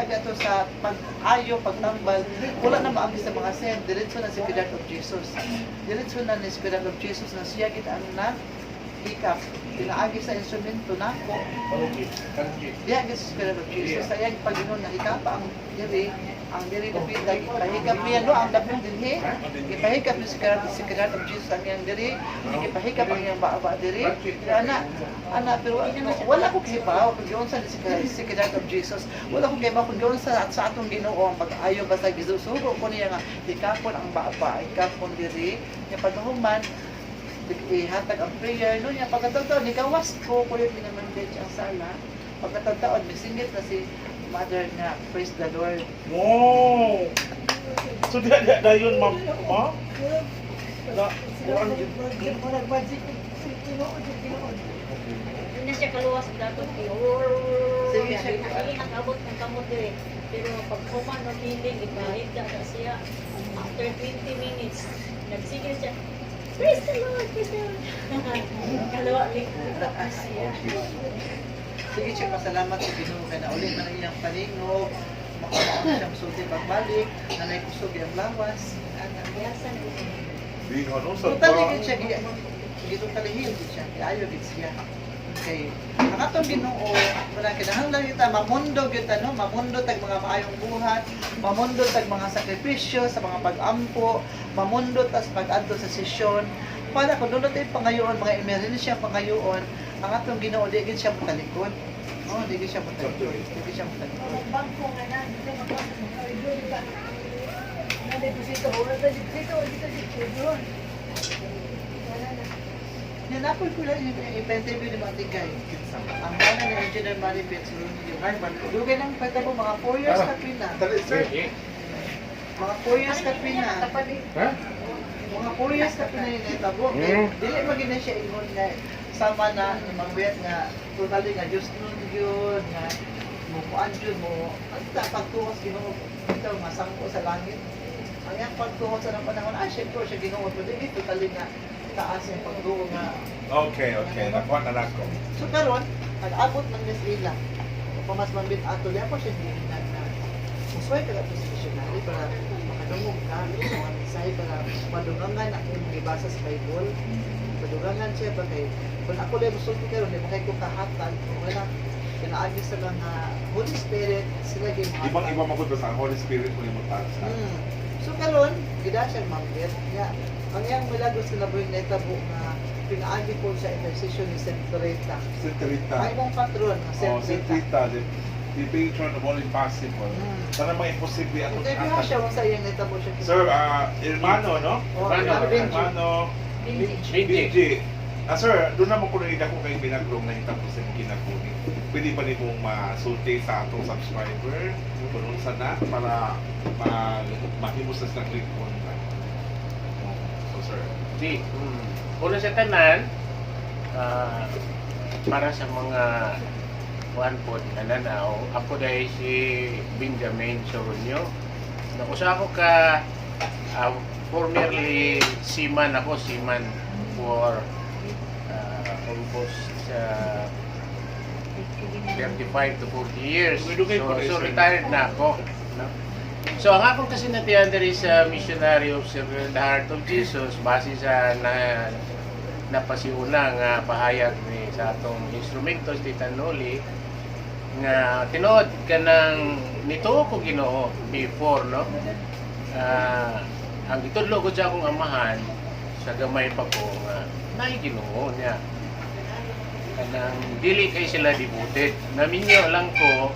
gato sa pag-ayo, pagtambal, wala na maagi sa mga sen, diretso na si Spirit of Jesus. Diretso na ni Spirit of Jesus na siya kita ang hikap, pinaagi sa instrumento na ko. Diya sa Spirit of Jesus, sayang Panginoon na hikapa ang diri David, ipahikap niya no, ang David din ipahikap ni Spirit of Jesus ang iyang diri, ipahikap ang iyang baba diri. Pero wala ko kahibaw kung yun sa Spirit of Jesus, wala ko kahibaw kung yun sa atong Ginoo ang pag-ayo basta gisusugo ko niya nga hikapon ang baba, hikapon diri, niya paghuman ihatag ang prayer no niya pagkataon ni gawas ko kulit pinamandate ang sala pagkataon misingit na si mother nga praise the Lord. Wow! So di dayon ma'am, ma? Na kuan Hindi na siya kaluwas dato. Sige siya. Hindi nakabot ng kamot dire. Pero pag kuman ng healing, ipahiga na siya. After 20 minutes, nagsigil siya. Praise the Lord! Praise the Lord! Kalawa, tapos siya. Sige siya, pasalamat sa Ginoo kay na ulit man iyang palingog, makakaon siyang sulti pagbalik, nanay kusog iyang lawas. Biyasan ko siya. di ano sa Tutaligid siya, gitong talihil siya, ayaw gid siya. Okay. Ang atong Ginoo, wala kinahanglan kita mamundo kita no, mamundo tag mga maayong buhat, mamundo tag mga sakripisyo sa mga pag-ampo, mamundo tas pag-adto sa sesyon. Para kung doon tayo pangayoon, mga emerhensya pangayoon, ang atong Ginoo di gid siya matalikod. Oh, di gid siya matalikod. Di gid siya matalikod. Bangko nga na, dito magpapasok ng koridor, di ba? Nade-posito, wala tayo dito, dito, dito. Wala na. Yan, napol ko lang i-interview ni Matigay. Ang bala ni Engineer Manny Petsurun, yung Harvard. Dugay ng pagka mo, mga 4 years ka pina. Mga 4 years ka pina. Ha? Mga 4 years ka pina yung netabo. Dili magina siya ingon nga sama na magbiyat nga totally nga Diyos nun yun nga mukuan yun mo ang pagtuhos Ginoo ito masangko sa langit ang yung pagtuhos sa panahon syempre siya Ginoo pero dili totally nga taas yung pagtuho nga Okay. Nakuha na lang ko. so karon nag-abot ng Miss Ila pamas mambit ato diya po siya gihinag na musway ka lang sa missionary para makadungog ka sa mga mensahe para madungangan ang imong gibasa sa Bible madungangan siya ba kay kung ako lang gusto ko karon di ba kay ko kahatan wala kinaagi sa mga Holy Spirit sila gyud Ibang-iba magud sa Holy Spirit mo mo taas. so karon gida siya mambit ya ang yang milagro sa laboy na tabo nga pinaagi po sa intercession ni Saint Teresa Sentrita. ay mong patron nga Oh, Saint Sentrita. Teresa The patron of all impossible. Sana mga imposible ako interview na siya kung sa iyang netabo siya Sir, hermano, no? Oh, hermano Benji. Hermano Benji. Sir, doon naman ko nalita ko kayo binagrong na hitang ko sa kinakuni. Pwede pa rin mong masulti sa atong subscriber kung unsa na para mahimos na silang click on. So, sir. Di, una sa tanan, para sa mga kuan po nananaw, ako dahil si Benjamin Soronio. Nakusa ako ka formerly seaman for almost 35 to 40 years. So retired na ako. No? So ang akong kasi natiyan diri sa Missionary of the Heart of Jesus base sa napasiuna nga pahayag ni sa atong instrumentos ti Tanoli nga tinuod ka ng nito ko Ginoo before no. Ang itudlo ko sa akong amahan sa gamay pa ko nga nay Ginoo niya kanang dili kay sila devoted. Naminyo lang ko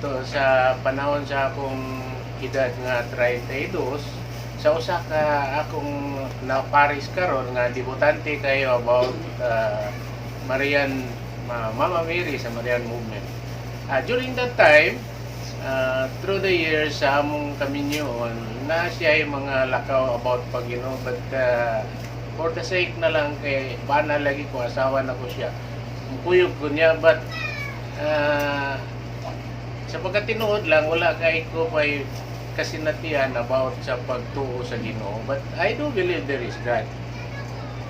to sa panahon sa akong edad nga 32 sa usa ka akong na-paris karon nga debutante kayo about Marian Mama Mary sa Marian movement. During that time, through the years sa among kaminyoon na siya yung mga lakaw about Panginoon but for the sake na lang kay bana lagi ko asawa na ko siya mukuyog ko niya but sa pagkatinuod lang wala kay ko may kasinatian about sa pagtuo sa Ginoo but I do believe there is God.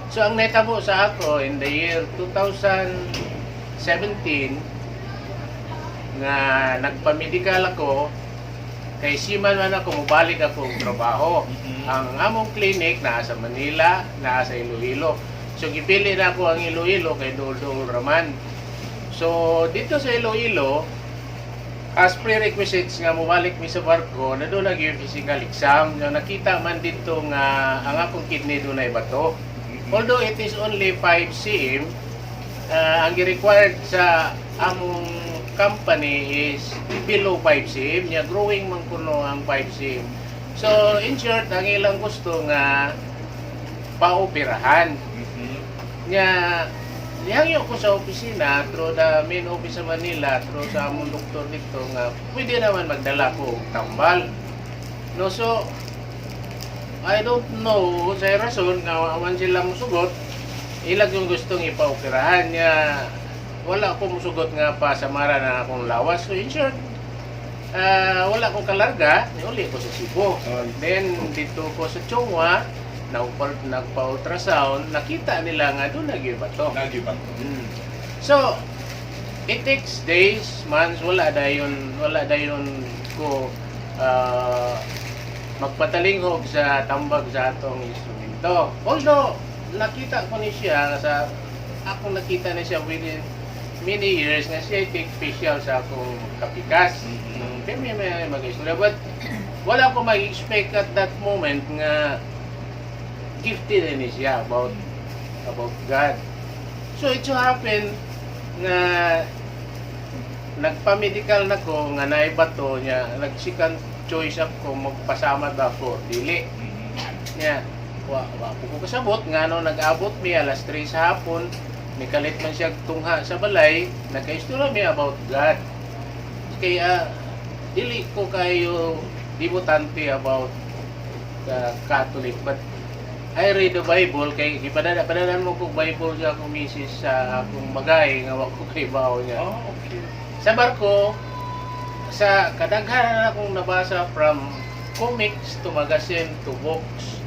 So ang netabo sa ako in the year 2017 nga nagpamedikal ako kay siman man ako mobalik ako og trabaho. Ang among clinic naa sa Manila, naa sa Iloilo. So gipili na ako ang Iloilo kay dul-dul raman. So dito sa Iloilo, as prerequisites nga mobalik mi sa barko, na doon nag physical exam. So, nakita man dito nga ang akong kidney doon ay bato. Although it is only 5 cm, ang required sa among company is below 5 cm. Nya growing man kuno ang 5 cm. So in short, ang ilang gusto nga paoperahan. Nya lihangyo ko sa opisina through the main office sa Manila, through sa among doktor dito nga pwede naman magdala ko og tambal. No, so I don't know sa rason nga awan sila musugot, ilag yung gustong ipaoperahan niya. Wala ko musugot nga pa samara na akong lawas. So in short, wala ko kalarga, uli ko sa Cebu. Then dito ko sa Chongwa, nagpa-ultrasound, nakita nila nga doon nagyubato. So, it takes days, months, wala dayon ko magpatalinghog sa tambag sa atong instrumento. Although, nakita ko ni siya, ako nakita na siya within many years nga siya take special sa akong kapikas. May mag-istorya. But, wala ko mag-expect at that moment nga gifted na siya about God. So it so happened nga nagpa-medical na ko nga naibato niya, nag-second choice ako magpasama ba ko dili. Nya, wa ko kasabot nga no nag-abot mi alas 3 sa hapon, nikalit man siya tungha sa balay, nagka-istorya mi about God. Kaya dili ko kayo debutante about the Catholic, but I read the Bible kay padalan mo kog Bible sa akong misis sa akong magay nga wa ko kay bawo niya. Okay. Sa barko sa kadaghanan akong nabasa from comics to magazine to books.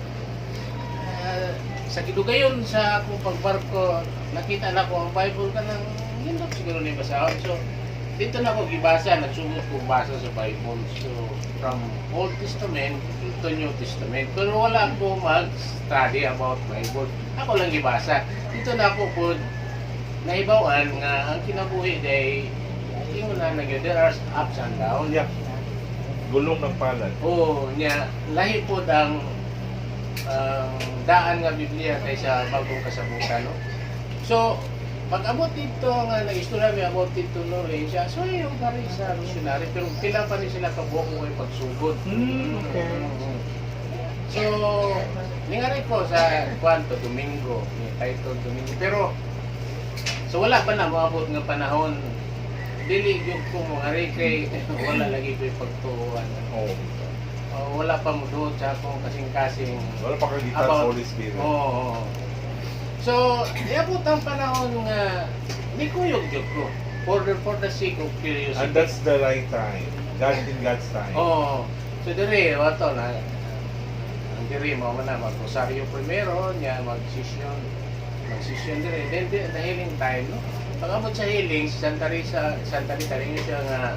Sa gidugayon sa akong pagbarko nakita na ko ang Bible kanang hindot siguro ni basahon. So dito na ako gibasa, nagsugod ko basa sa Bible. So from Old Testament to New Testament. Pero wala ako mag-study about Bible. Ako lang gibasa. Dito na ako po naibawan nga ang kinabuhi day yung na there are ups and downs. Yeah. Gulong ng palad. Oo, niya lahi po ang daan nga Biblia kaysa bagong kasabukan. No? So, pag-abot dito nga nag-istorya may abot dito no siya. So, yung pari sa missionary pero pila pa rin sila kabuok mo yung pagsugod. Okay. So, ningari ko sa Kwanto Domingo, may title Domingo. Pero, so wala pa na maabot nga panahon. Dili yung ko mga kay wala lagi ko yung pagtuuan. Oh. Wala pa mo doon sa akong kasing-kasing. Wala pa kagitan sa Holy Spirit. Oo. So, iabot ang panahon nga ni kuyog jud ko for the sake of curiosity. And that's the right time. God in God's time. Oo. So, dire, wato na ang dire mo na mag-rosaryo primero, niya mag-session dire. Then, the healing time, no? Pag-abot sa healing, si Santa Rita, rin siya nga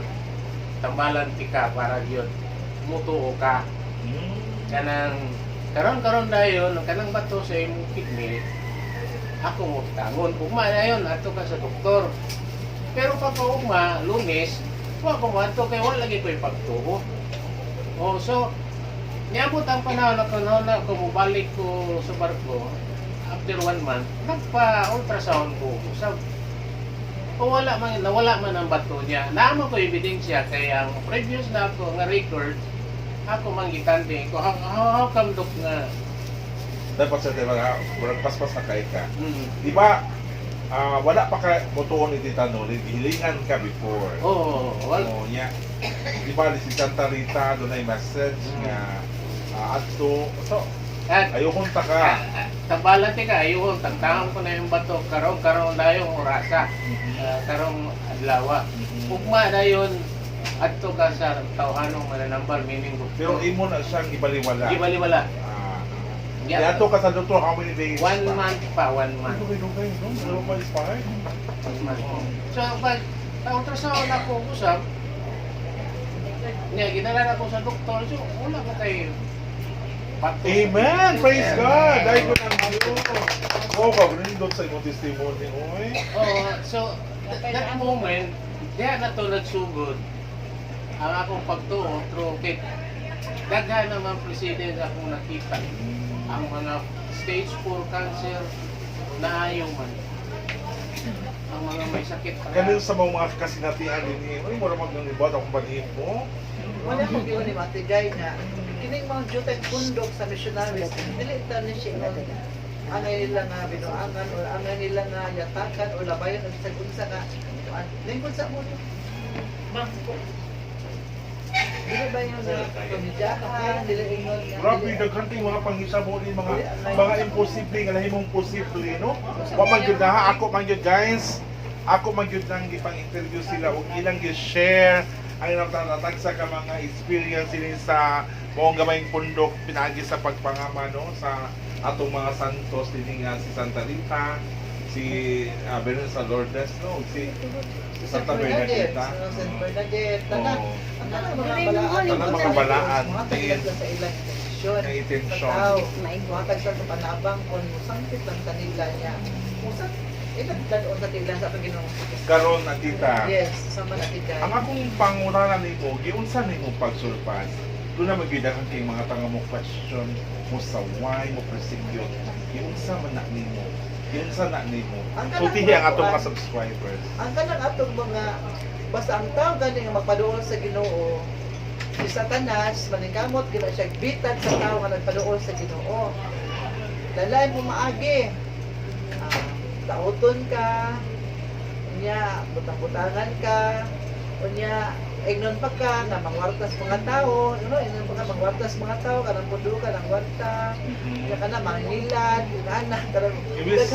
tambalan tika para yun, mutuo ka. Kanang, karon dayon, kanang bato sa imong kidney, ako mo tangon. Ugma na yun, ato ka sa doktor. Pero pagka-ugma, Lunes, wa ko mo ato, kaya wala lagi ko ipagtuo. So, niabot ang panahon na kumubalik ko sa barko, after 1 month, nagpa-ultrasound ko. Nawala man ang bato niya. Naman ko ebidensya kaya ang previous na ako nga record, ako manggitante ko, how come dok nga Dapat sa mga paspas na kay ka. Di ba, wala pa ka mutuon ni Tita Noli, hilingan ka before. Oo, wala. Niya. Di ba, si Santa Rita, doon ay message nga ato. So, ayokong taka. Tabalan ka, ayun, tagtahan ko na yung bato, karong na yung orasa, karong adlawa. Ugma na yun, adto ka sa tawhanong mananambal, meaning Pero imo na siyang ibaliwala. ibaliwala. Kaya ato ka sa doktor, how many days? 1 month pa, 1 month. Okay, no? Pero pa is fine. 1 month. So, pag Na-ultrasound ako usap. Nga, ginala na ko sa doktor. So, wala ko kay pato. Amen! Praise God! Dahil ko ng Diyos. Oo, kabrindot sa imong testimony. Oy. Oh, so, that moment, diyan na to nagsugod. Ang akong pagtuo, trukit. Daghan naman president akong nakita. Ang mga stage 4 cancer na ayaw man. Ang mga may sakit pa. Ganun sa mga kasinatihan din. Uy, mura mag-ibot akong balhin mo. Wala akong giwan ni Matigay na kining mga jutay pundok sa missionaries, dili ta ni siya angay nila nga binuangan o angay nila nga yatakan o labayan o sa unsa nga lingkod sa mo. Bangko. Dili ba yung pamidyahan, dili ingon nga. Grabe, daghan kay mga panghisabo ni mga imposible nga lahimong posible, no? Wa man gyud ha, ako man gyud guys. Ako man gyud nang gipang-interview sila ug ilang gi-share ang natatag sa ka mga experience din sa mong gamayng pundok pinaagi sa pagpangama, no, sa atong mga santos dinhi nga si Santa Rita, si Bernardo Lourdes, no, si Santa Bernadetta. San Bernadette, tanan. Oo. Ang tanang mga balaan. Tanang mga balaan. Mga tagilan sa ilang intensyon. Ang intensyon. Sa tao, mga sa panabang kung musangkit lang kanila niya. Musang, ilang danon sa tila sa Panginoon. Karon na tita. Yes, sama na tigay. Ang akong panguranan nimo, giunsa nimo pagsurpas? Doon na magidakan kay mga tanga mo question mo sa why mo persecute. Giunsa man na nimo? Giunsa na nimo? Ang Sultihi ang atong mga kanang- subscribers. Ang kanang atong mga basta ang tao gani nga magpaduol sa Ginoo si Satanas maningkamot gina siya bitag sa tao nga nagpaduol sa Ginoo. Lalay mo maagi. Tauton ka. Unya butang-butangan ka. Unya ignon pa ka na mangwartas mga tao, ignon pa ka mangwartas mga tao kanang pundo ka ng warta. Unya ka na mangilad, inana karang Ibis-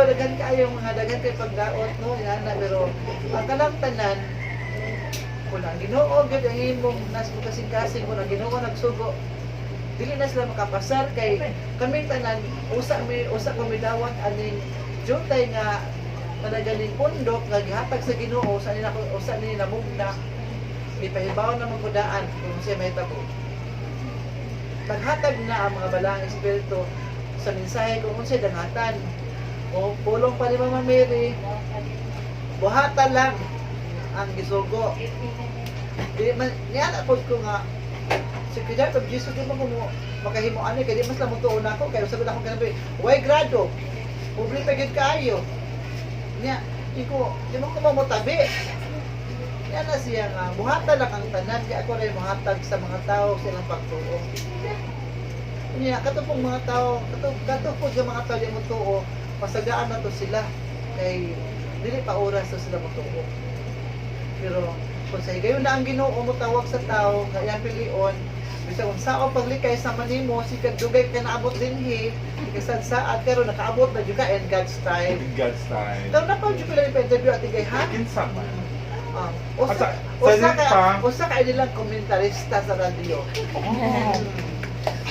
daghan kaayo mga daghan kay pagdaot no inana pero ang kanang tanan kung ang Ginoo gyud ang imong nas mo kasing-kasing kung ang Ginoo nagsugo dili na sila makapasar kay kami tanan usa ko midawat aning jutay nga kanaganing pundok nga gihatag sa Ginoo usa ni namugna ipahibaw na magkudaan kung siya may tabo paghatag na ang mga balaang espiritu sa mensahe kung unsay dangatan o pulong pa ni Mama Mary buhatan lang ang gisugo di man niya na pod ko nga si Pilar of Jesus di mo makahimo ani kay di mas lang tuon ako kay sabi ako kanabi way grado public pagid kaayo niya iko di mo ko mamutabi yan na siya nga buhatan lang ang tanan di ako rin muhatag sa mga tao silang pagtuo niya katupong mga tao katupong yung mga tao di mo tuo masagaan na to sila kay dili pa oras to sila mo tuo pero kung sa higayon na ang Ginoo mo tawag sa tao nga iyang pilion bisa kung sao paglikay sa manimo si kadugay ka naabot dinhi ikasad saad karon nakaabot na juga in God's time In God's time. daw na pa jud pala interview at igay ha Kinsa man. usa sa din pa- usa ka nilang komentarista sa radyo Oh.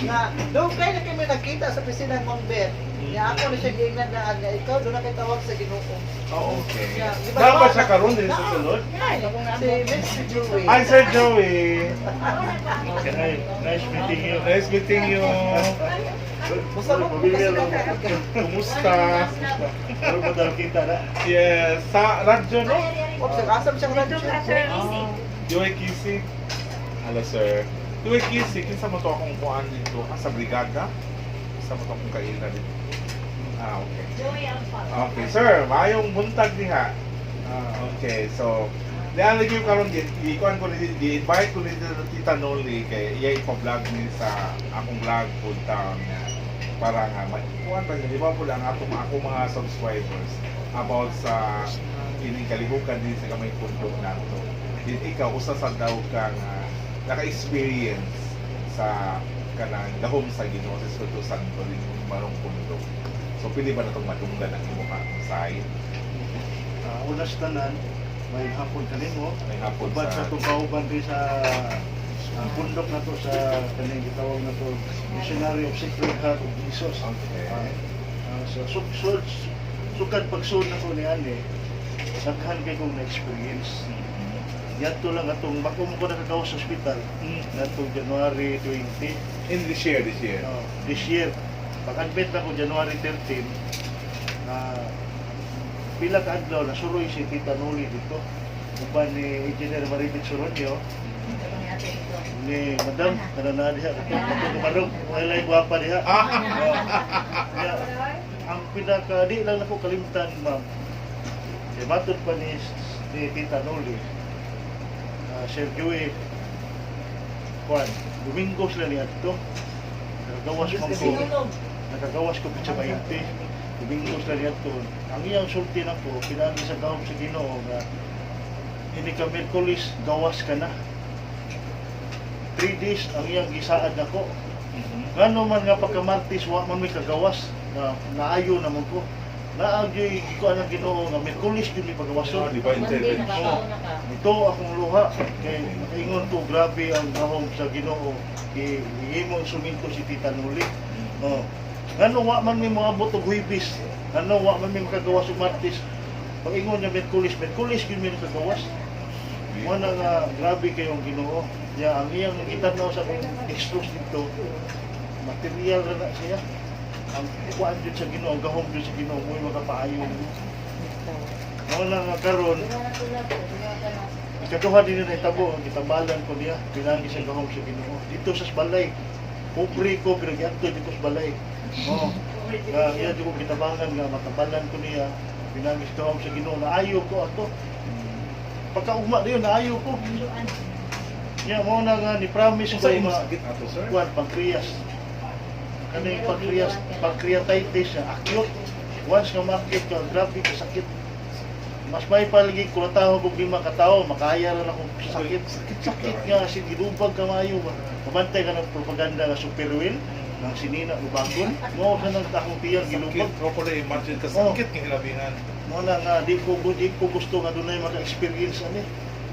nga doon kayo na kami nakita sa pisina ng Mount Bet niya ako na siya giingnan na nga ikaw doon na kayo tawag sa Ginoo Oh, okay. Yeah, di ba- Dapat siya karon din sa sulod. si Mr. Joey Hi, Sir Joey. Nice meeting you. Nice meeting you. Musta mo kasi ka Kumusta? Pero madal kita na. Yes. Sa radyo, no? sa kasam siyang radyo Joey Kisig. Hello, sir. Joey Kisig, kinsa mo to akong kuhaan dito? Sa brigada? Kinsa mo to akong kaila dito? Okay. Joy ang Okay, sir. Mayong buntag diha. Okay, so diyan lagi karon ikuan ko di-invite ko dito Tita Noli kay iya ipa-vlog ni sa akong vlog Food Town nga para nga kuan pa di ba pula ang ako mga subscribers about sa kining kalihukan din sa gamay pundok nato. Din ikaw usa sa daw ka nga naka-experience sa kanang dahom sa Ginoo sa Espiritu Santo din marong pundok. So pili ba na itong matunggan ang imo ka side? Unas tanan, may hapon kanimo. May hapon Uban sa sa itong kauban rin sa bundok na to sa kaning gitawag na to Missionary of Sacred Heart of Jesus. Okay. So sukad pagsud na ko ni ani Daghan kay kong na-experience. Yato lang atong bako mo ko nakagawas sa ospital. Natong January 20. In this year. This year. Pag-admit ako January 13, pila ka adlaw na suroy si Tita Noli dito. Uban ni Engineer Maridit Suronyo, ni Madam, kanana diha. Ito kumarong, walay guwapa diha. Ya, ang pinaka, di lang ako kalimtan, ma'am. Matod pa ni Tita Noli, Sir Joey, Juan, Domingo sila niya ito. Nakagawas ko sa 20. Domingo sila niya ito. Ang iyang sulti na ko, pinagi sa kahom sa Ginoo nga, hindi ka Merkulis, gawas ka na. 3 days ang iyang gisaad na ko. Ngano man nga pagka-Martis, wa man may kagawas, na naayo naman ko. Naagyoy ko ang Ginoo nga Merkulis yun may pagawason. Divine intervention. Ito akong luha, kay nakaingon ko, grabe ang gahom sa Ginoo. Ihimo suminto si Tita Noli. Ngano wa man may mga butog huibis, ngano wa man may makagawas sa Martis. Pag-ingon niya Merkulis yun may nakagawas. Muna nga, grabe kayong Ginoo. Ya, ang iyang itanaw sa extros dito, material na siya. Ang kuhaan dyan sa Ginoo, ang gahom dyan sa Ginoo, may makapaayon. Muna nga karon, ikaduha din na itabo, ang kitambalan ko niya, pinagi sa gahom sa Ginoo. Dito sa balay, pobre ko, pinagyanto dito sa balay. Nga, iya di ko kitabangan nga, matabalan ko niya, pinagi sa gahom sa Ginoo, naayo ko ato. Pagkaugma na yun, naayo ko. Yan, mo na nga, ni-promise ko Sa imong nga, sakit ato, sir? kuwan, pancreas. Kani pancreatitis siya, acute. Once nga makit ka, grabe ka sakit. Mas may palagi, kulataw ko 5 katao, makaya rin akong sakit. Sakit nga, sinilubag ka mayo. Kamantay ka ng propaganda nga superwin, ng sinina, lubakon. Mo ka ng takong tiyang gilubag. Sakit, ko pala imagine ka sakit ng hilabihan. Mo na nga, di ko gusto nga doon na maka-experience ani.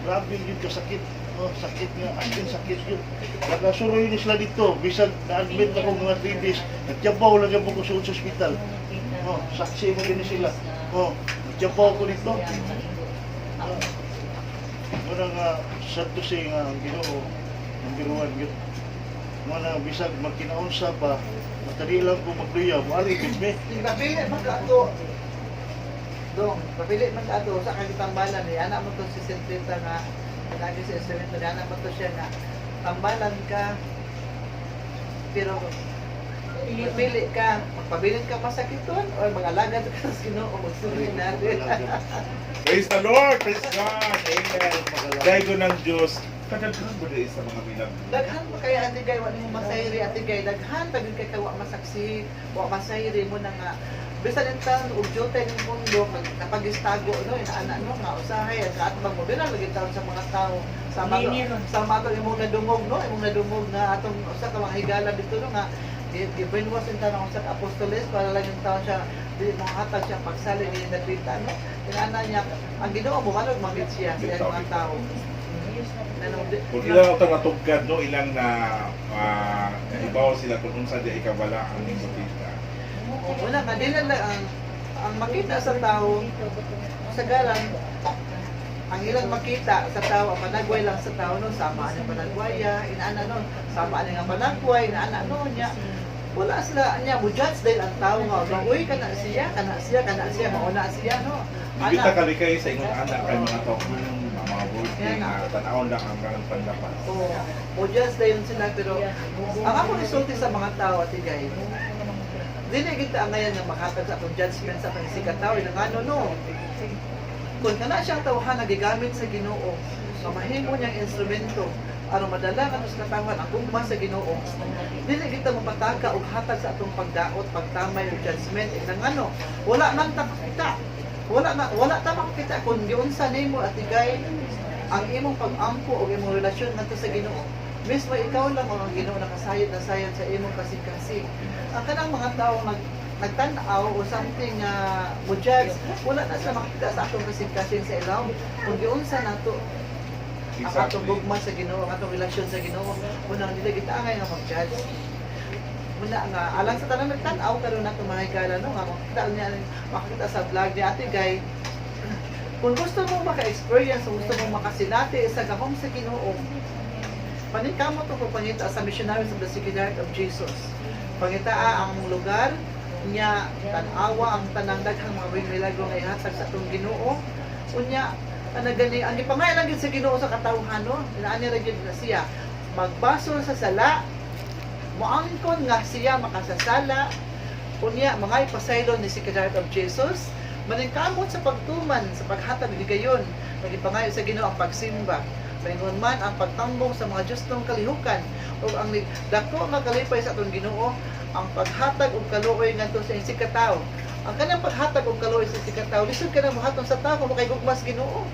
Grabe yun ka sakit. Sakit nga, asin sakit yun. Nagasuroy ni sila dito, bisag na-admit ako mga 3 days, nagtiyabaw lang yung ko sa hospital. Saksi mo din sila. Nagtiyabaw ko dito. Muna nga, sad to say nga, ang Ginoo, ang biruan yun. Muna, bisag magkinaunsa pa, matali lang ko magluya, wari kit Papili man ka ato. Dong, papili man ka ato sa kagitambalan ni anak mo to si Sentrita nga lagi sa instrumento ni anak mo to siya nga tambalan ka pero pili ka, magpabilin ka masakiton o mag-alagad ka sa Ginoo o magsuri natin. Praise the Lord! Praise God! Amen! Dahil ko ng Diyos, kadaghan mo rin sa mga milagro. Daghan pa kaya ati gay wa nimo masayri ati gay daghan pa gid kay wa masaksi wa masayri mo na nga bisan entang og jote ning mundo kapag-istago no inaana no nga usahay at atbang mo bilang lagi taon sa mga tao sa mato imong nadungog no imong nadungog na atong usa ka mga higala dito no nga i-brainwash in tanong sa apostoles para lang yung tao siya di makahatag siya pagsali ni Datrita no inaana niya ang Ginoo mo manog magit siya sa mga tao. Kung ilang ang natugkad, no, ilang na ibaw sila kung unsa di ikabala ang makita. Wala nga, di lang ang makita sa tao, sa galang, ang ilang makita sa tao, ang panagway lang sa tao, no, sama ang panagwaya, inaana no, sama ang nga panagway, inaana no, niya. Wala sila, niya, mo-judge dahil ang tao nga, uy, kana siya, mauna siya, no. Ibita kalikay sa inyong anak kay mga tao mga working tanawon lang ang ganang panlapas. Oo. Mo-judge dahil sila, pero ang ako isulti sa mga tao, ati guys, dili kita ngayon nga makatag sa akong judgment sa panisikat tao, ng ano, no. Kung kana siyang tawhan nagigamit sa Ginoo, mahimo niyang instrumento, aron madala nga sa katawan ang gugma sa Ginoo. Dili kita mapataka og hatag sa atong pagdaot, pagtamay ug judgment nang ano. Wala man ta makita. Wala ta makita kung giunsa nimo at igay ang imong pag-ampo o imong relasyon ngadto sa Ginoo. Mismo ikaw lang ang Ginoo nakasayod na sayod sa imong kasing-kasing. Ang kanang mga tawo nagtan-aw o something mo judge, wala na sa makita sa atong kasing-kasing sa ilaw. Kung giunsa nato ang atong gugma sa Ginoo, ang atong relasyon sa Ginoo, unang dili kita angay nga mag-judge. Muna nga, alang sa tanang nagtan-aw karon nato mga higala no nga makita sa vlog ni Ate Guy. Kung gusto mo maka-experience, gusto mo makasinati sa gahom sa Ginoo, paningkamot ko pangita sa Missionaries of the Sacred Heart of Jesus. Pangitaa ang lugar niya, tanawa ang tanang daghang mga milagro nga ihatag sa atong Ginoo. Unya, gani ang ipamay lang sa Ginoo sa katawhan, no? Inaani ra gyud na siya magbaso sa sala, moangkon nga siya makasasala. Unya, mga ipasaylo ni Sacred Heart of Jesus, maningkamot sa pagtuman, sa paghatag bigayon, magipangayo sa Ginoo ang pagsimba. Paingon man ang pagtambong sa mga justong kalihukan o ang dako nga kalipay sa atong Ginoo, ang paghatag og kaluoy ngadto sa isig ka tawo. Ang kanang paghatag og kaluoy sa isig ka tawo, lisod ka na mohaton sa tawo kung kay gugmas Ginoo.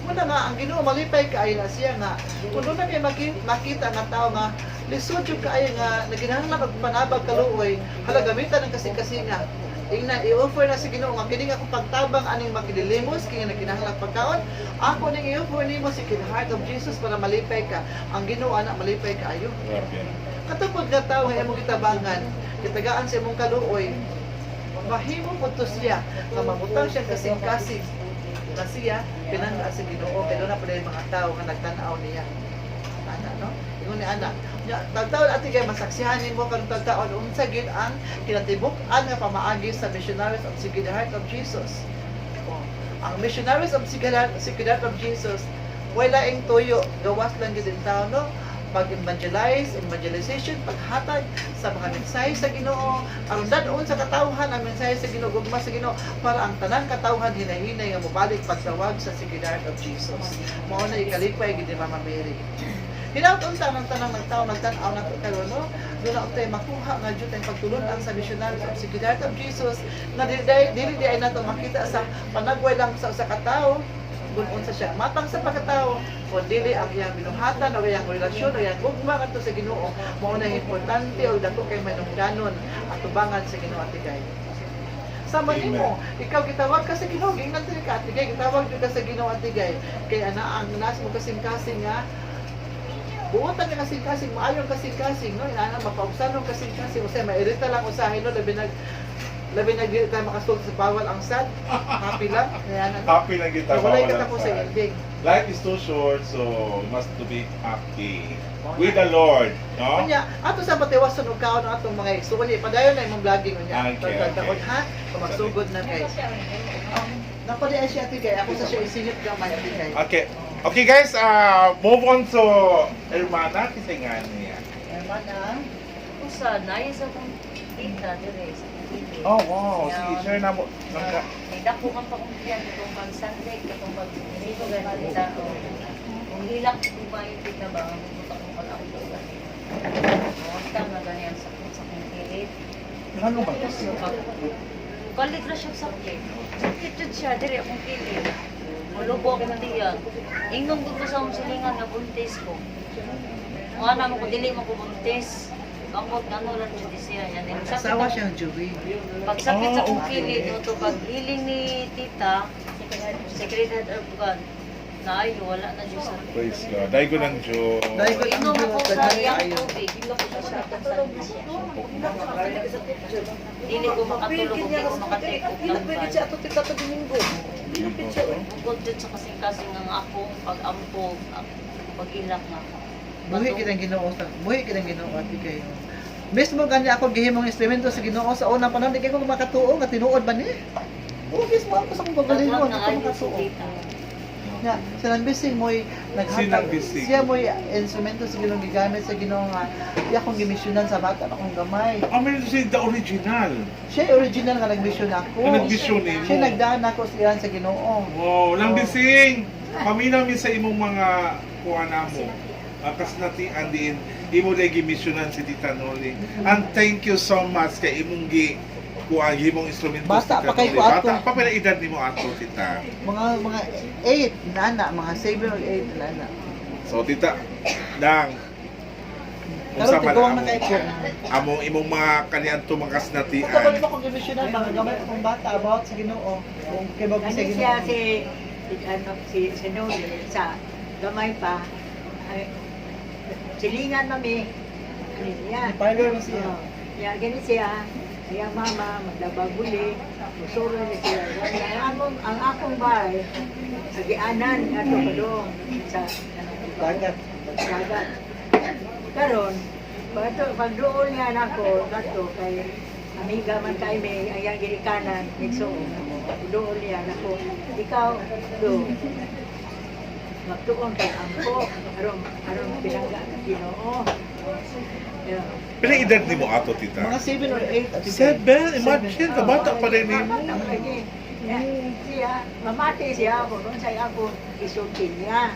Muna nga ang Ginoo malipay kaayo na siya nga kun na kay makita nga tawo nga lisod jud kaayo nga naginahanglan og panabag kaluoy, hala gamitan ang kasing-kasinga. Ingna i-offer na sa Ginoo nga kini nga kung pagtabang aning makililimos kini naginahanglan pagkaon, ako ning i-offer nimo si Sacred Heart of Jesus para malipay ka. Ang Ginoo ana malipay kaayo. Katapod nga tao nga imong gitabangan, gitagaan sa imong kaluoy, mahimo pud to siya nga mamutang siya kasing-kasing na siya pinangga sa Ginoo kay doon na pala yung mga tao nga nagtan-aw niya. Ana no? Ingon ni ana. Tagtaon ati kay masaksihan nimo karon tagtaon unsa gid ang kinatibuk-an nga pamaagi sa Missionaries of Sacred Heart of Jesus. Oh, ang Missionaries of Sacred Heart of Jesus wala ing tuyo, gawas lang gid in tao no. Evangelization, paghatag sa mga mensahe sa Ginoo, aron dadon sa katawhan ang mensahe sa Ginoo, gugma sa Ginoo para ang tanang katawhan hinahinay nga mobalik pagtawag sa Sacred Heart of Jesus. Mao na ikalipay gid ni Mama Mary. Hinaut unta ng tanang nagtaw nagtan-aw nato karon no. Doon na untay makuha nga jud ang pagtulon-an sa Missionaries of Sacred Heart of Jesus nga dili ay nato makita sa panagway lang sa usa ka tawo kung unsa siya matang sa pagkatao kung dili ang iyang binuhatan o iyang relasyon o iyang gugma kadto sa Ginoo mao na importante o dako kay manungdanon at tubangan sa Ginoo atigay. Sama nimo, ikaw gitawag ka sa Ginoo, gingnan ka atigay, gitawag jud ka sa Ginoo atigay kay ana ang nas mo kasing-kasing nga buotan ka kasing-kasing, maayong kasing-kasing no, ina mapausanon kasing-kasing usay mairita lang usahay no labi na di tayo makasulti sa bawal ang sad. Happy lang. Happy lang kita. Wala ka tapos sa ending. Life is too short, so you must to be happy with the Lord, no? Kanya, ato sa patiwason og kaon ang atong mga igsuon, padayon na imong vlogging unya. Okay. Tagtaon ha, kung magsugod na kay. Napali ay siya ati kay ako sa siya isingit gamay ati kay. Okay. Okay guys, move on to Hermana Kisingan niya. Hermana, Usa na sa kong tita dire sa Pilipinas. Oh wow, sige, share na mo. May dako kang pakumpiyan itong pag Sunday, itong pag dito ganito dito. Kung hilak ko ba yung tita ba, pumunta ko pala ako doon. Basta na ganyan sa kong kilit. Ano ba ito? Kalit na siya sakit. Sakit yun siya, dire akong kilit. Malubo ako diyan. Ingong ko sa akong silingan nga buntis ko. Mga naman ko, dili mo ko buntis. Kamot, ano lang siya di siya. Yan, asawa siyang Joey. pagsakit sa kong kilit, no, to pag healing ni tita, Sacred Heart of God, na ayo, wala na Diyos sa Praise God. Dahil ko ng Diyos. Dahil ko Inom ako sa Dahil iyang ayaw. tubig. Dili ko makatulog, hindi ko makatikot ng ato tita to Domingo. Bukod dyan sa kasing-kasing ng akong pag-ampog, pag-ilak na. Buhi kitang Ginoo sa buhi kitang Ginoo ati kay. Mismo gani ako gihimong instrumento sa Ginoo sa unang panahon di kay ko makatuo nga tinuod ba ni? O mismo ako sa kong pagalingon na ako ayo si makatuo. tita. Nga, silang bising mo'y Sinang bising? siya mo'y instrumento sa Ginoo gigamit sa Ginoo nga iya akong gimisyonan sa bata akong gamay. meron siya the original. Siya yung original nga nagmisyon ako. Na nag-mission nimo. Siya nagdaan ako siya sa Ginoo. Wow, lang bising. Paminaw mi sa imong mga kuana mo. Kasnati andiin imo day gimisyonan si Tita Noli. And thank you so much kay imong kuan himong instrumento Bata si Tita pa kay Noli. ko ato. Bata pa pala edad nimo ato tita. Mga 8 nana, mga 7 or 8 nana. So tita, dang Pero unsa man tigong na kay ko. among imong mga kaniadto mga Pagkabalik kasnatian. mo akong gimisyonan, mga gamay akong bata about sa Ginoo. Kung kay Bob Ano sa siya Ginoo. si Noli sa gamay pa. Ay, silingan mami. Ano siya? Parlor mo siya. Ya, ganit siya. Siya mama, maglabag uli. Musuro ni siya. Ang akong bahay, agianan ato pa doon sa Dagat. dagat. Karon, pag doon niya nako, nato kay amiga man kay may ayang girikanan, nigso. Doon niya nako, ikaw do. Magtuon kay ampo, aron pinangga ka Ginoo. Yeah. Pila edad ni mo ato, tita? Mga 7 or 8 at 7? Imagine, kabata pa rin ni mo. Siya, mamati siya ako, noon sa'yo ako isultin niya.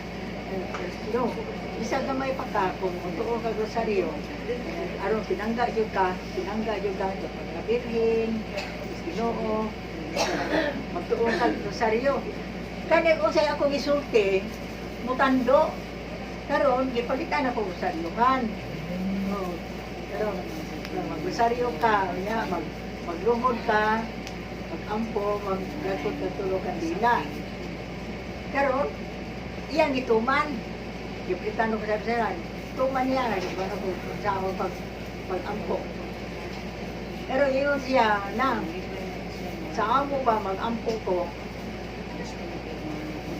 No, isa gamay pa ka kung tuo ka rosaryo. Aron pinangga jud ka sa pagkabirhin, Ginoo. Magtuo ka rosaryo. Kani kung sa'yo ako isulti, mutando. Karon gipalitan ako rosaryohan. Oh, karon magrosaryo ka, nya magluhod ka. Mag-ampo, mag-gakot ka tulog kandila. Karon, iyang ituman. Gipritan ko sa saran. Tuman niya, diba na po sa ako pag-ampo. Pero yun siya na, sa amo ba mag-ampo ko,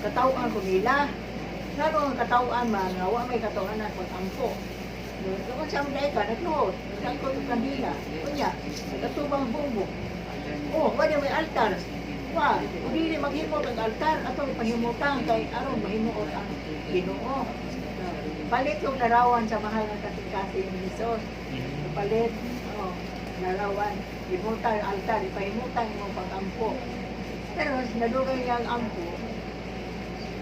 katauan ko nila. Pero ang katauan man, nga may katauan na pag-ampo. Kung sa mga ka, nagluhod, nagkakot yung kandila. Kunya, nagkatubang bumbo. Oh, wala may altar. Wa, dili maghimo ang altar ato pahimutan kay aron mahimuot ang Ginoo. Palit yung larawan sa mahal ng kasing-kasing ni Jesus. Palit, larawan, himutan ang altar, ipahimutan mo pag-ampo. Pero nadugay niya ang ampo.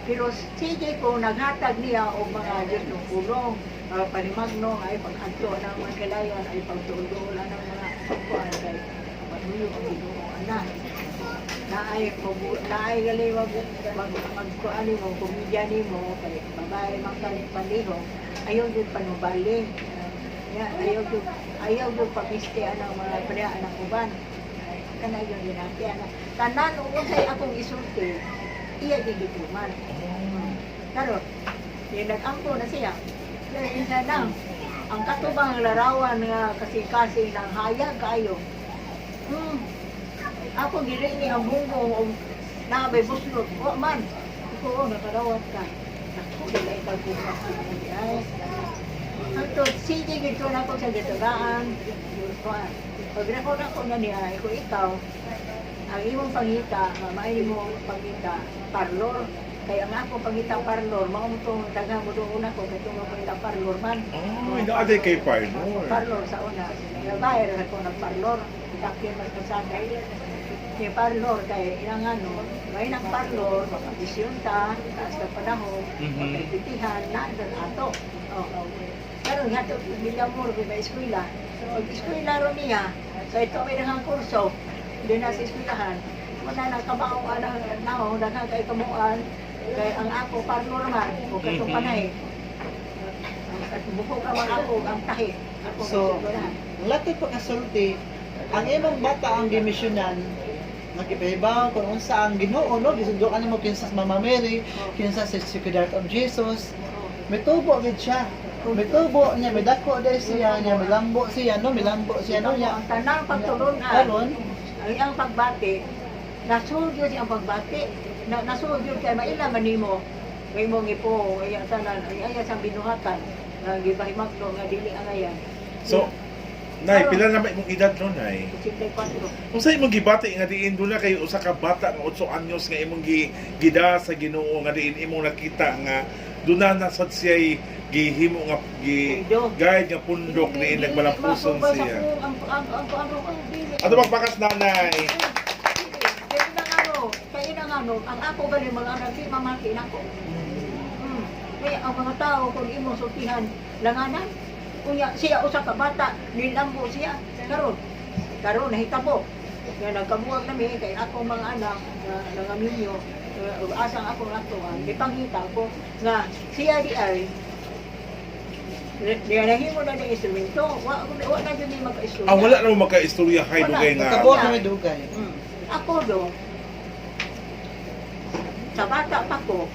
Pero sige ko naghatag niya o mga Diyos ng pulong, panimagno ay pag-adto ng mga kalayan ay pagtuulan ng mga pagkuhan kay Manuyo ang Ginoo anak. Naay gali magkuani mo komedya nimo kay babae mangkalit panliho ayaw jud panubali. Ayaw jud pagiste ang mga panayaan ng uban. Kana yun ginati ana. Tanan unsay akong isulti iya gigituman. Karon, nag-ampo na siya. Isa lang, ang katubang larawan nga kasing-kasing ng hayag kayo. Ako gili ni ang bungo nabay buslot. O man, iko nakarawat ka. Ako dila ikaw kuha. Ay. Ito, sige gito na ko sa gitagaan. Pag-record ako na niya, ikaw, ang imong pangita, mamay mo pangita, parlor. Kaya ang ako pangita parlor, maumutong daga mo doon ako, kaya itong pangita parlor man. Oh, inaaday kay Parlor. Parlor sa una. Bayar ako ng parlor. Takyan mas kasama. Yung parlor, kaya ilang ano, may ng parlor, makabisyon ta, taas na panahon, makapitihan, nandun ato. Pero nga ito, bilamor, may eskwela. Pag-eskwela ro niya, kaya ito may nangang kurso, hindi na sa eskwelahan, wala nang kabaong naho, nangang kay kamuan, kaya ang ako parlor man, o katong panay. Bukog ang mga ako, ang tahi. Ako So, latid pagkasulti, ang imong bata ang gimisyonan, nakipahibaw kung unsa ang Ginoo, no? Gisundukan mo kinsa sa Mama Mary, kinsa sa Sacred Heart of Jesus. Mitubo gid siya. Mitubo niya, midako dahil siya, niya milambo siya, no? Milambo siya, no? Ang tanang pagtulunan, Karon, ang iyang pagbati, nasugyo siya ang pagbati, nasugyo kay maila man nimo, may mong ipo, ay tanan, ay sa binuhatan, nga gibahimagno nga dili ang ayan. So, Nay, pila na may mong edad no, Nay? 84. Kung sa imong gibati nga diin doon na kayo usa ka bata nga 8 anyos nga imong gida sa Ginoo nga diin imong nakita nga doon na sad siya gihimo nga guide nga pundok ni nagmalampuson siya. Ato magbakas nanay. Kaya nang ano, ang ako galing mga anak, di mamakin ako. Kaya ang mga tao, kung imong sultihan, langanan, kunya siya usa ka bata, nilambo siya. Karon nahitabo. Nga nagkabuwag nami kay ako mga anak nga ngaminyo, asang ako natuan, ipangita ko nga siya di ay nahimo na ng instrumento. Wa na jud ni magka-istorya. Wala na mo magka-istorya kay dugay nga. nakabuo kami dugay. Ako do, sa bata pa ko,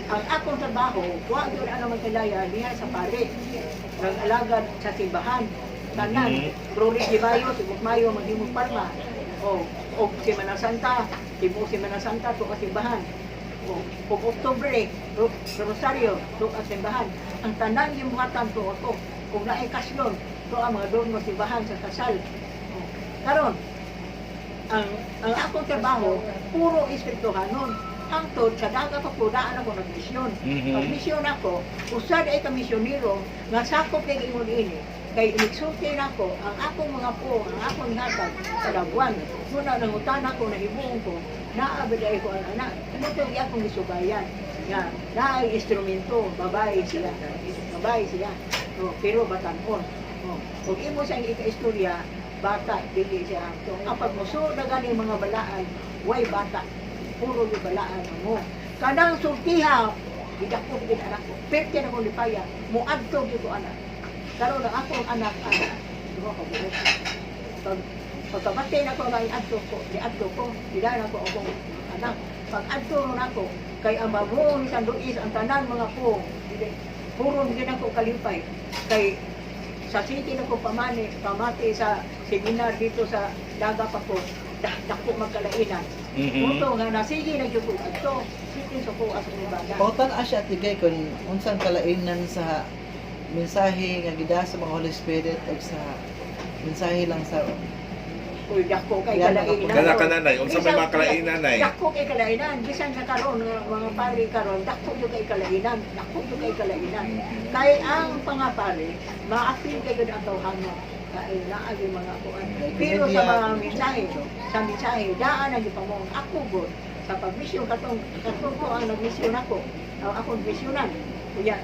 ang akong trabaho, wa gyud ano magkalaya diha sa pare. Ang alagad sa simbahan. Tanan, Rory Gibayo, Tibok Mayo, maghimong parma. O Semana Santa, Tibo Semana Santa, to kasimbahan. O Oktubre, Rosario, to kasimbahan. Ang tanan yung buhatan to ako. Kung naay kaslon, to ang mga doon mo simbahan sa kasal. Karon, ang akong trabaho, puro espirituhanon. Hangtod sa daga pa po, daan ako nag-misyon. Pag misyon ako, usad ay kamisyonero, nga sakop kay ingon ini. Kay inigsulti na ko, ang akong mga po, ang akong hatag sa labuan. Muna nangutan ako, nahibuong ko, naabad ay ko ang anak. Ito ay akong isubayan. Nga, naay instrumento, babae sila. Babae sila. Pero batanon. Kung imo sa ika-istorya, bata, dili siya. Ang pagmuso na gani mga balaan, way bata. Puro yung balaan mo. Kanang sultiha, idakot din anak ko. Perte na ko lipaya, muadto ko anak. Karon ang akong anak, duha ka buhok. Pagkabatay na ko ng adto ko, dilaan ako akong anak. Pag adto ron ako, kay ang mabuong ni Sanduis, ang tanan mga po, puro din ako kalipay. Kay sa city na ko pamati sa seminar dito sa daga pa ko, dako magkalainan. Puto nga nasige na gyud ko adto, city sa ko as ibada. Pautan asya tigay kung unsang kalainan sa mensahe nga gida sa mga Holy Spirit ug sa mensahe lang sa Uy, dako kay Yan, kalainan. Kana kananay, unsa may mga kalainan nay? Dako kay kalainan, bisan sa karon mga pari karon, dako gyud kay kalainan, dako gyud kay kalainan. Kay ang pangapari, maapil kay gud ang tawhana. Kay naa gyud mga kuan. Pero sa mga mensahe, daan ang gipamong ako gud sa pagmisyon katong ko ang nagmisyon ako. Ako misyonan. Kuya,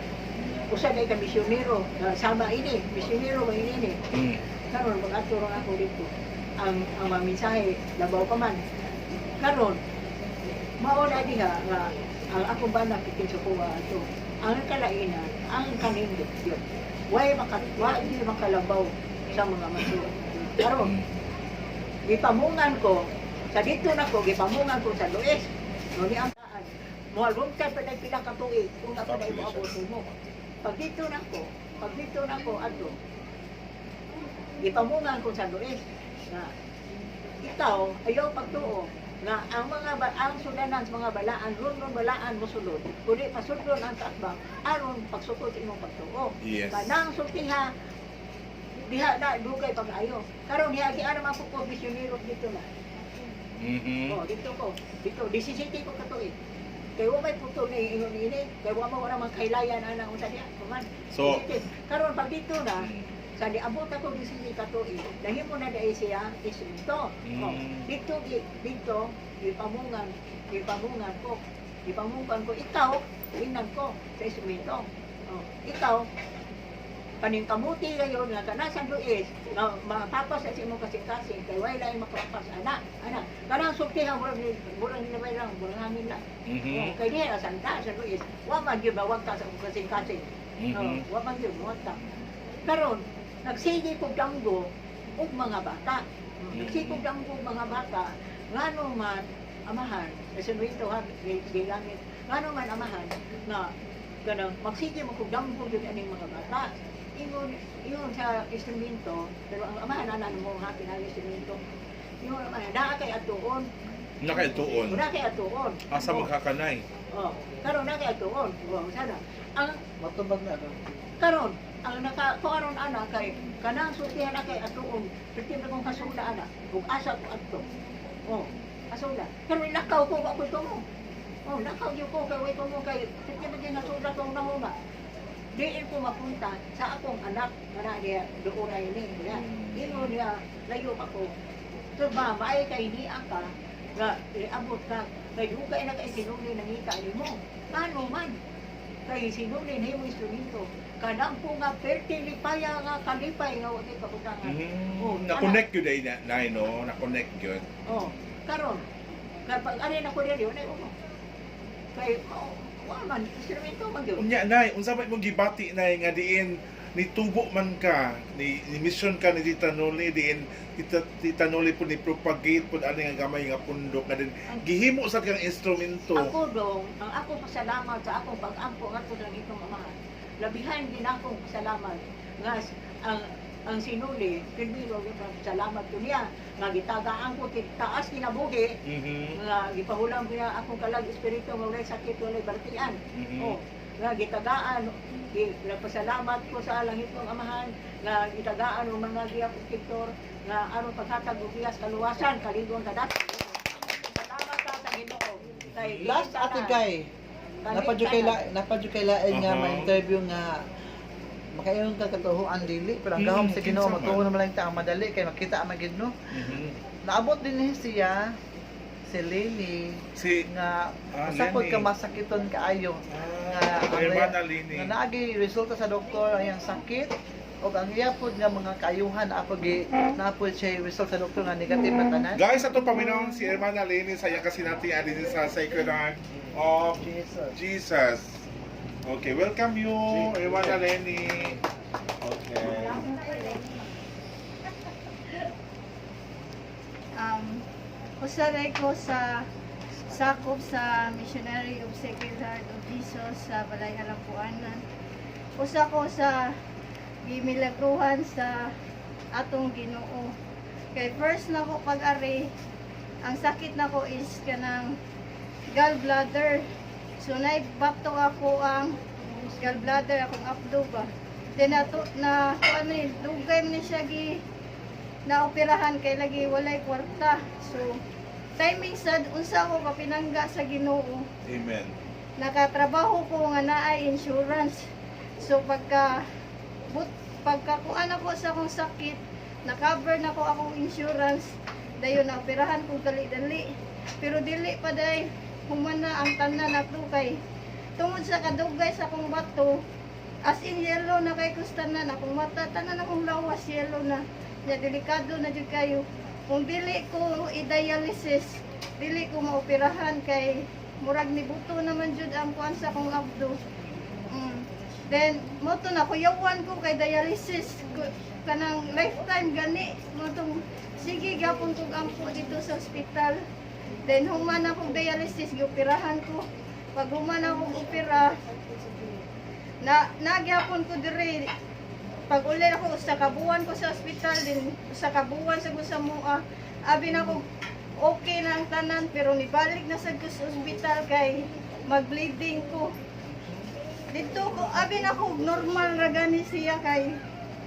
usad ay ka misyonero, sama ini, misyonero ba ini? Karon mag-aturo ako dito. Ang mga mensahe labaw pa man. Karon mao na diha nga ang akong bana kikinsukuha ato. Ang kalainan, ang kanindot yun. Way makalabaw sa mga masura. Karon gipamungan ko sa dito nako gipamungan ko sa Luis. No ni ang taan. Moalbum ka pa pila ka tuig kung ako na ibaabot mo. Pag dito nako ato. Gipamungan ko sa Luis na ikaw ayaw pagtuo nga ang sudanan sa mga balaan ron balaan mo sulod kundi pasudlon ang kaatbang aron pagsukod imong pagtuo. Yes. Kanang sultiha diha na dugay pag-ayo karon hiagi ara man ko misyonero dito na. Dito 17 ko katuig. Kay wa may puto ni ingon ini kay wa mo ora man kailayan ana unsa diha kuman. So karon pag dito na sa diabot ako disini katuig nahimo na dai siya isunto. Dito ipamungan ko ikaw ingnan ko sa isunto. Ikaw kaning kamuti gayon nga kanasan Luis nga mapapas sa imong kasing-kasing kay way lain makapas anak kanang sultihan murang nilabay lang murang hangin lang. Kay diha santa sa Luis wa man gyud bawag ka sa kasing-kasing. Wa man gyud muta. Karon nagsige kog danggo og mga bata. Nagsige kog danggo og mga bata ngano man amahan nasunwito ha gilangit ngano man amahan na kanang magsige mo kog danggo gyud aning mga bata. Ingon sa instrumento pero ang amahan ana mo ha pinali instrumento. Ingon amahan naa kay atuon. nakaituon. Na kay atuon. Asa magkakanay. Karon na kay atuon. Sana ang matubag na karon ang nakakuaron ana kay kanang sultihan na kay atuon pertim na kong kasula ana ug asa ko adto asula pero nakaw ko ako ito mo nakaw gyud ko kay way ko mo kay pertim na gyud nasula ko na diin ko mapunta sa akong anak nga diya doon ay ni ino niya layo ako so ba maay kay ni aka nga abot ka kay dugay na kay sinuli nangita nimo kano man kay sinuli nimo instrumento kanang po nga fertile paya nga kalipay nga wala kabutangan. Na-connect yun ay no? Na-connect yun. Karon kapag ari na ko diri na uno. Kay wa man instrumento man gyud. Unya nay, unsa may mong gibati nay nga diin nitubo man ka, ni mission ka ni Tita Noli diin Tita Noli po ni propagate pud ani nga gamay nga pundok nga din gihimo sa kang instrumento. Ako dong, ang ako pasalamat sa akong pag-ampo ngadto lang itong amahan. Labihan din akong salamat nga ang ang sinuli, hindi ko salamat ko niya. Nga gitagaan ko, taas kinabuhi, nga gipahulang ko niya akong kalag espiritu, walay sakit, walay bartian. Oh, nga gitagaan, nagpasalamat ko sa langit ng amahan, nga gitagaan ng mga giapoktor, nga aron paghatag og iyas kaluwasan, kalingkon kadat. Salamat ka sa Ginoo. Kay Last ate kay napadyo kay lain nga ma-interview nga makayon ka katuhuan dili pero ang gahom sa Ginoo magtuon naman lang ta ang madali kay makita ang magid no. Naabot din siya si Lily nga sakot ka masakiton kaayo nga Hermana Lini. nga naagi resulta sa doktor ang iyang sakit o ang iyapod nga mga kaayuhan naapod siya result sa doktor nga negative na tanan. Guys, ato paminawon si Hermana Lini sa iyang kasinati din sa Sacred Heart of Jesus. Okay, welcome you, Hermana Leni. Okay. Usaray ko sa sakop sa Missionary of Sacred Heart of Jesus sa Balay Alampuanan. Usa ko sa gimilagruhan sa atong Ginoo. Kay first na ko pag-ari, ang sakit na ko is kanang gallbladder. So naibakto ako ang gallbladder akong abdo ba. Then dugay man siya na operahan kay lagi walay kwarta. So timing sad unsa ko kapinangga sa Ginoo. Amen. Nakatrabaho ko nga naay insurance. So pagka kuan ako sa akong sakit, na-cover na ko akong insurance, dayon na operahan ko dali-dali. Pero dili pa day humana ang tanan nato kay tungod sa kadugay sa akong bato, as in yellow na kay kustanan akong mata, tanan akong lawas yellow na. Ya delikado na jud kayo. Kung dili ko i-dialysis, dili ko maoperahan kay murag ni buto naman jud ang kuan sa akong abdo. Then moto na kuyawan ko kay dialysis kanang lifetime gani motong sige gapon kog ampo dito sa ospital. Then human akong dialysis gioperahan ko. Pag human akong opera nagyapon ko diri. Pag uli ako sa kabuan ko sa ospital din sa kabuan sa mua abi na ko okay na ang tanan pero nibalik na sa ospital kay mag-bleeding ko. Dito ko abi na ko normal ra gani siya kay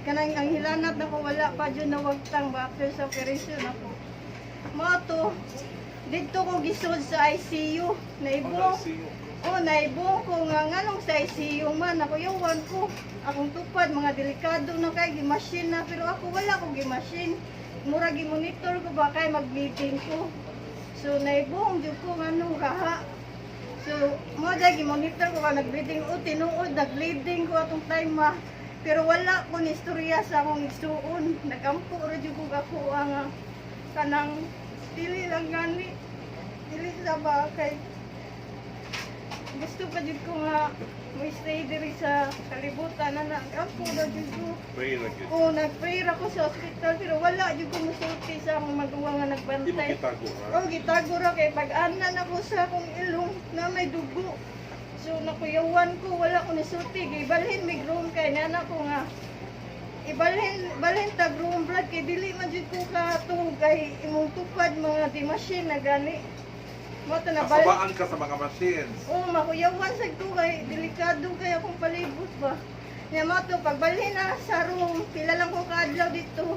kanang ang hilanat na ko wala pa jud nawagtang ba after sa operation ako. Mo to dito ko gisod sa ICU naibong naibong ko nga nganong sa ICU man ako yawan ko akong tupad mga delikado na kay gi-machine na pero ako wala ko gi-machine mura gi-monitor ko ba kay mag-bleeding ko. So naibong jud ko nganong kaha. So mo dai gi-monitor ko ka nag-bleeding tinuod nag-bleeding ko atong time pero wala ko ni istorya sa akong igsuon. Nagampo ra jud ko ako ang kanang dili lang gani dili sa ba kay gusto pa jud ko nga may stay diri sa kalibutan na nagampo ra jud ko. Pray ra gyud. Nag-pray ra ko sa ospital pero wala jud ko musulti sa akong magawa nga Di mo nagbantay. kitago ha. Gitago ra kay pag-anan ako sa akong ilong na may dugo. So nakuyawan ko wala ko nisulti gibalhin mig room kay nana ko nga balhin tag room blood kay dili man jud ko katong kay imong tupad mga di machine na gani. Mo ta na Kasabaan ka sa mga machines. makuyawan sa ko kay delikado kay akong palibot ba. Nya mo to pagbalhin na sa room pila lang ko kaadlaw dito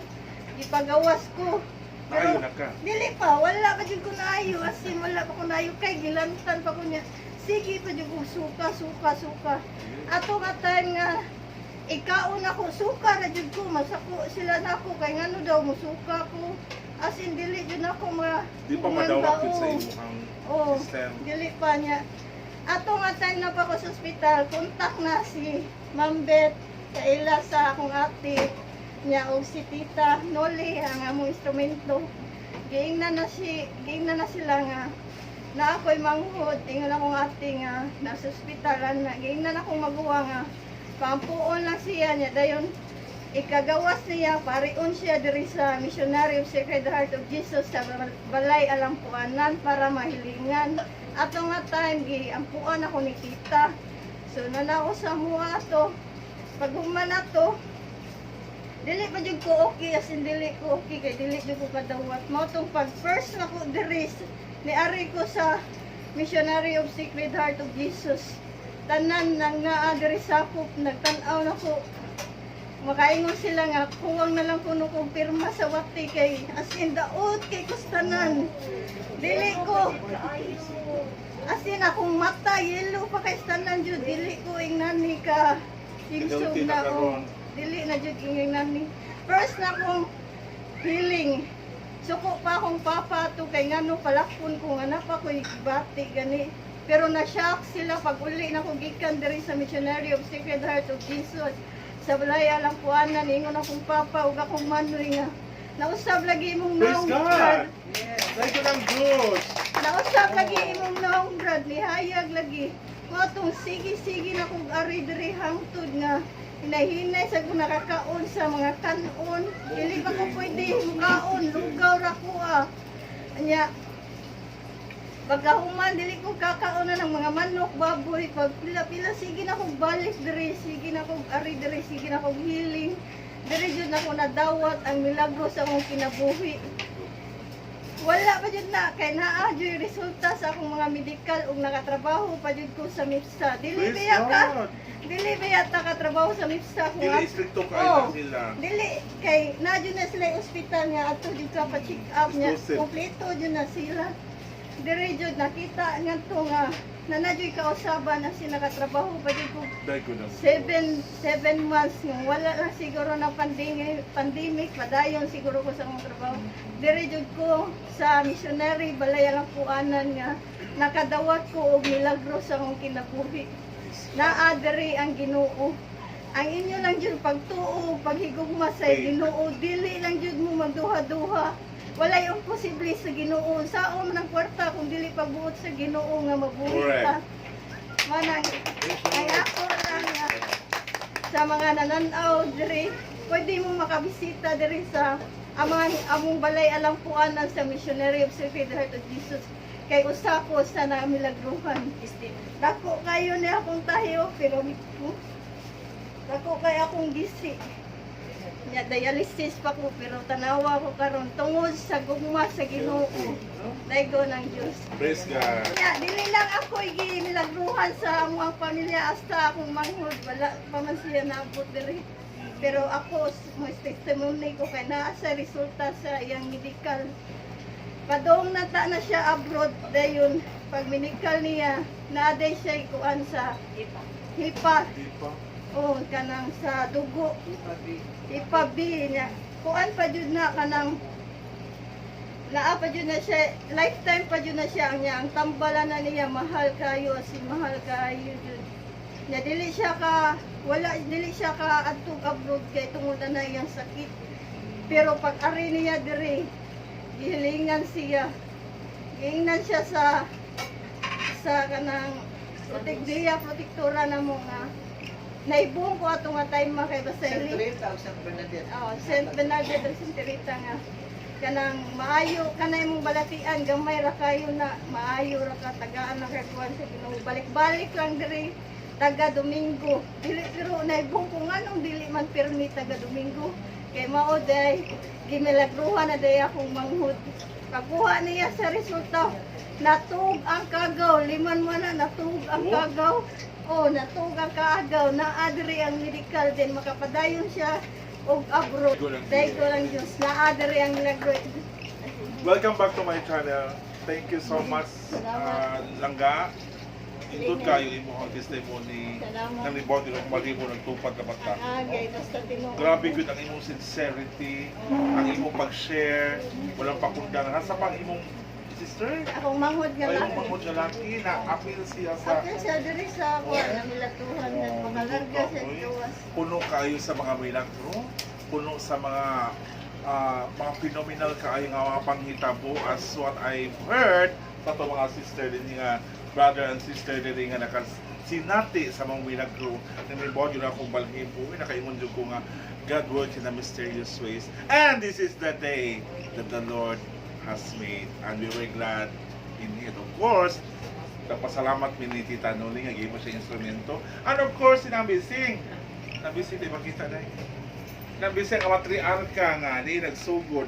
ipagawas ko. Maayo na ka. Dili pa, wala pa jud ko naayo. As in, wala pa ko naayo kay gilantan pa ko niya. Sige pa jud ko suka. Ato nga time nga ikaon ako suka ra jud ko masako sila nako kay ngano daw musuka ko. As in dili jud nako Di pa madawat yun sa imong system. Dili pa niya. Ato nga time na pa ko sa ospital, kontak na si Ma'am Beth kaila sa akong ate niya og si Tita Noli ang among instrumento. Giingnan na sila nga na ako'y manghod, ingon akong ate nga nasa ospitalan na giingnan akong magawa nga pampuon lang siya niya dayon ikagawas niya pariun siya diri sa Missionary of Sacred Heart of Jesus sa Balay Alampuanan para mahilingan. Ato nga time giampuan ako ni Tita. So nana ako sa mua ato. Pag human ato Dili pa jud ko okay, as in dili ko okay kay dili jud ko kadawat. Mao tong pag first na ko diri ni ari ko sa Missionary of Sacred Heart of Jesus. Tanan nang naa diri sakop nagtan-aw na ko. Makaingon sila nga kuwang na lang kuno kong pirma sa wati kay as in daot kay kustanan. Dili ko as in akong mata yellow pa kay stanan jud dili ko ingnani ka himsog Healthy na na karon. dili na jud ingnani. First na akong healing. Suko pa akong papa to kay ngano palakpon ko nga napa ko bati gani. Pero na-shock sila pag uli na ko gikan diri sa Missionary of Sacred Heart of Jesus. Sa balaya lang puanan ingon akong papa ug akong manoy nga nausab lagi imong Praise naong God! brad. Thank you ng Diyos! Nausab lagi imong naong brad ni hayag lagi. Mo tong sige na kog ari diri hangtod nga hinahinay sa kung nakakaon sa mga kanon. Dili pa ko pwede mukaon, lugaw ra ko Anya pagkahuman dili ko kakaon na ng mga manok, baboy, pag pila-pila sige na kog balik diri, sige na kog ari diri, sige na kog healing. Diri jud na ko nadawat ang milagro sa akong kinabuhi. Wala pa jud na kay naa jud resulta sa akong mga medical ug nakatrabaho pa jud ko sa MIPSA. Dili Praise biya ka. God! Dili biya ta ka trabaho sa MIPSA kung Dili stricto kayo Oh. na sila. Dili kay na jud na sila yung ospital nga ato jud ka pa check up nya. Exclusive. Kompleto jud na sila. Diri jud nakita ngadto nga nanadyoy kausaban na sila nakatrabaho pa jud ko Thank you ng 7 months nga wala lang siguro na pandemic padayon siguro ko sa akong trabaho. Diri jud ko sa missionary balay lang puanan nga nakadawat ko og milagro sa akong kinabuhi. Naa diri ang Ginoo. Ang inyo lang jud pagtuo, paghigugma sa Ginoo, dili lang jud mo magduha-duha. Wala yung posible sa Ginoo. Sao man ang kwarta kung dili pagbuot sa Ginoo nga mabuhi ka. Manang ay ako lang nga sa mga nananaw diri, pwede mo makabisita diri sa among balay alampuanan sa Missionary of Sacred Heart of Jesus. Kay usa ko sa namilagruhan. Dako kayo ni akong tahiyo pero dako kay akong gisi. Nya dialysis pa ko pero tanawa ko karon tungod sa gugma sa Ginoo. Daygo ng Dios. Praise God! Nya dili lang ako gimilagruhan sa among pamilya hasta akong manghod wala pa man siya naabot diri. Pero ako mo testimony ko kay naa sa resulta sa iyang medical. Padong nata na siya abroad dayon pag medical niya naaday siya ikuan sa hipa. Di pa? Oh, kanang sa dugo. Ipabi niya. Kuan pa jud na kanang naa pa jud na siya, lifetime pa jud na siya ang tambalan na niya mahal kayo, si mahal kayo jud. Nya dili siya ka adtog abroad kay tungod na iyang sakit. Pero pag ari niya diri, gihilingan siya. Giingnan siya sa kanang protektora na mo nga naibong ko ato nga time kay Basili. Sentrita o San Bernadette. Oh, Saint Bernadette del Senterita nga kanang maayo kanay mong balatian gamay ra kayo na maayo ra ka tagaan na kuan sa Ginoo. Balik-balik lang diri taga Domingo. Dili pero naibong ko nganong dili man permi taga Domingo. Kay mao day gimilagruhan na day akong manghud. Pagkuha niya sa resulta natug ang kagaw, liman man na natug ang kagaw. Oh, natug ang kaagaw, naadri ang medical din makapadayon siya og abroad. Dahil ko lang Diyos, naadri ang milagro. Welcome back to my channel. Thank you so much, Langga. Indot kayo imo ang testimony Salamat. ng libot ng malibo ng tupad na bata. Agay, basta tinuod. Grabe good ang imong sincerity, ang imong pag-share, walang pakundang. Nasa pang imong sister, Akong manghod nga ay lang. imong mga lalaki na appeal siya sa Ako siya diri sa ako na milatuhan nga makalarga sa Diyos. puno kayo sa mga milagro, puno sa mga phenomenal kaayo nga mga panghitabo as what I've heard sa to mga sister din nga brother and sister din nga nakasinati sa mga milagro na may body na akong balhin po nakaingon jud ko nga God works in a mysterious ways and this is the day that the Lord has made and we're very glad in it. Of course, napasalamat mi ni Tita Noli nga gimo siya instrumento and of course sinabising nabising di makita dai Nabisay ka matriarka nga ni nagsugod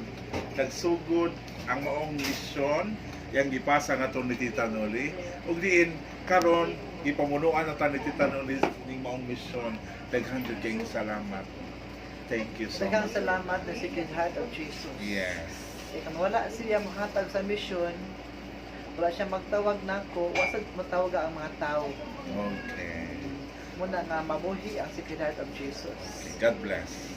ang maong misyon yang gipasa nga to ni Tita Noli ug diin karon gipamunuan na ta ni Tita Noli ning maong misyon. Daghan jud kayong salamat. Thank you so Daghang much. salamat na Sacred Heart of Jesus. Yes. Kaya kung wala siya makahatag sa mission, wala siya magtawag nako, wasag matawag ang mga tao. Okay. Muna nga mabuhi ang Sacred Heart of Jesus. God bless.